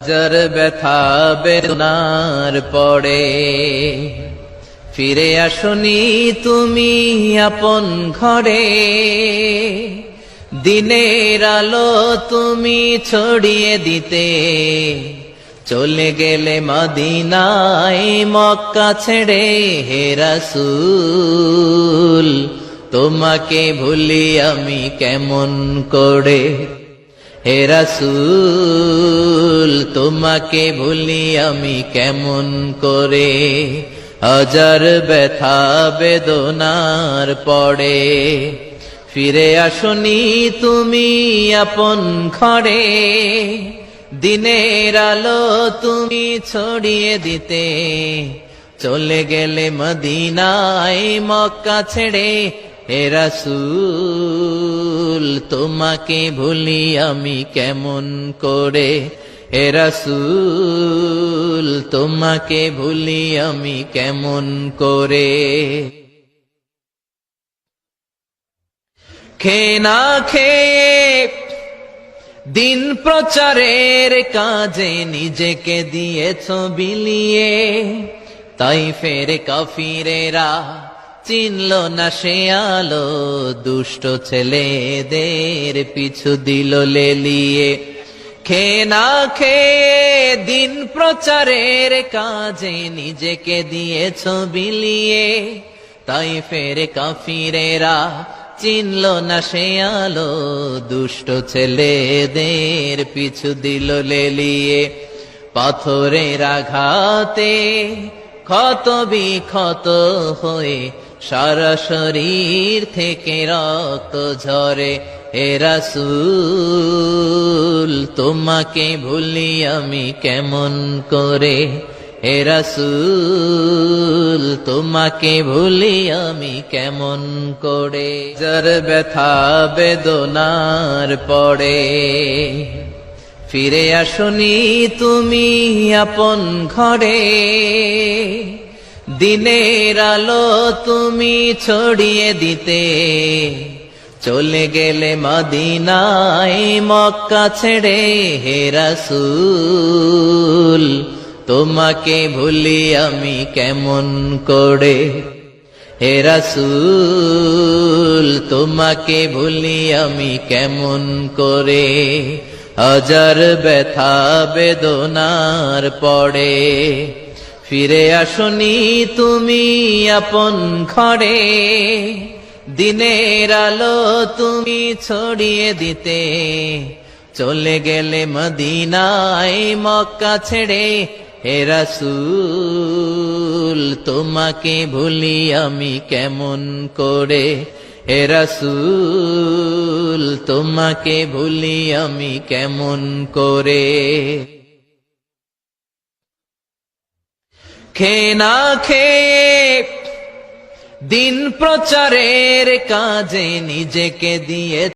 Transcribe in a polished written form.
হাজার ব্যথা বেদনার পরে ফিরে আসনি তুমি আপন ঘরে। দিনের আলো তুমি ছড়িয়ে দিতে চলে গেলে মদিনায় মক্কা ছেড়ে। হে রাসূল তোমাকে ভুলি আমি কেমন করে। হে রাসূল তোমাকে ভুলি আমি কেমন করে। হাজার ব্যথা বেদনার পরে ফিরে আসনি তুমি আপন ঘরে। দিনের আলো তুমি ছড়িয়ে দিতে চলে গেলে মদিনায় মক্কা ছেড়ে। হে রাসূল তোমাকে ভুলি আমি কেমন করে। হে রাসূল তোমাকে ভুলি আমি কেমন করে। খেয়ে না খেয়ে দিন প্রচারের কাজে নিজেকে দিয়েছ বিলিয়ে। তাইফের কাফিরেরা চিনল না সে আলো, দুষ্ট ছেলেদের পিছু দিল লেলিয়ে। খেয়ে না খেয়ে দিন প্রচারের কাজে নিজেকে দিয়েছ বিলিয়ে। তাইফের কাফিরেরা চিনল না সে আলো, দুষ্ট ছেলেদের পিছু দিল লেলিয়ে। পাথরের আঘাতে ক্ষত বিক্ষত হয়ে সারা শরীর থেকে রক্ত ঝরে। হে রাসূল তোমাকে ভুলি আমি কেমন করে। হে রাসূল তোমাকে ভুলি আমি কেমন করে। যার ব্যথা বেদনার পরে ফিরে আসনি তুমি আপন ঘরে। দিনের আলো তুমি ছড়িয়ে দিতে চলে গেলে মদিনায় মক্কা ছেড়ে। হে রাসূল তোমাকে ভুলি আমি কেমন করে। হে রাসূল তোমাকে ভুলি আমি কেমন করে। হাজার ব্যথা বেদনার পরে ফিরে আসনি তুমি আপন ঘরে। দিনের আলো তুমি ছড়িয়ে দিতে চলে গেলে মদিনায় মক্কা ছেড়ে। হে রাসূল তোমাকে ভুলি আমি কেমন করে। হে রাসূল তোমাকে ভুলি আমি কেমন করে। খেয়ে না খেয়ে দিন প্রচারের কাজে নিজেকে দিয়ে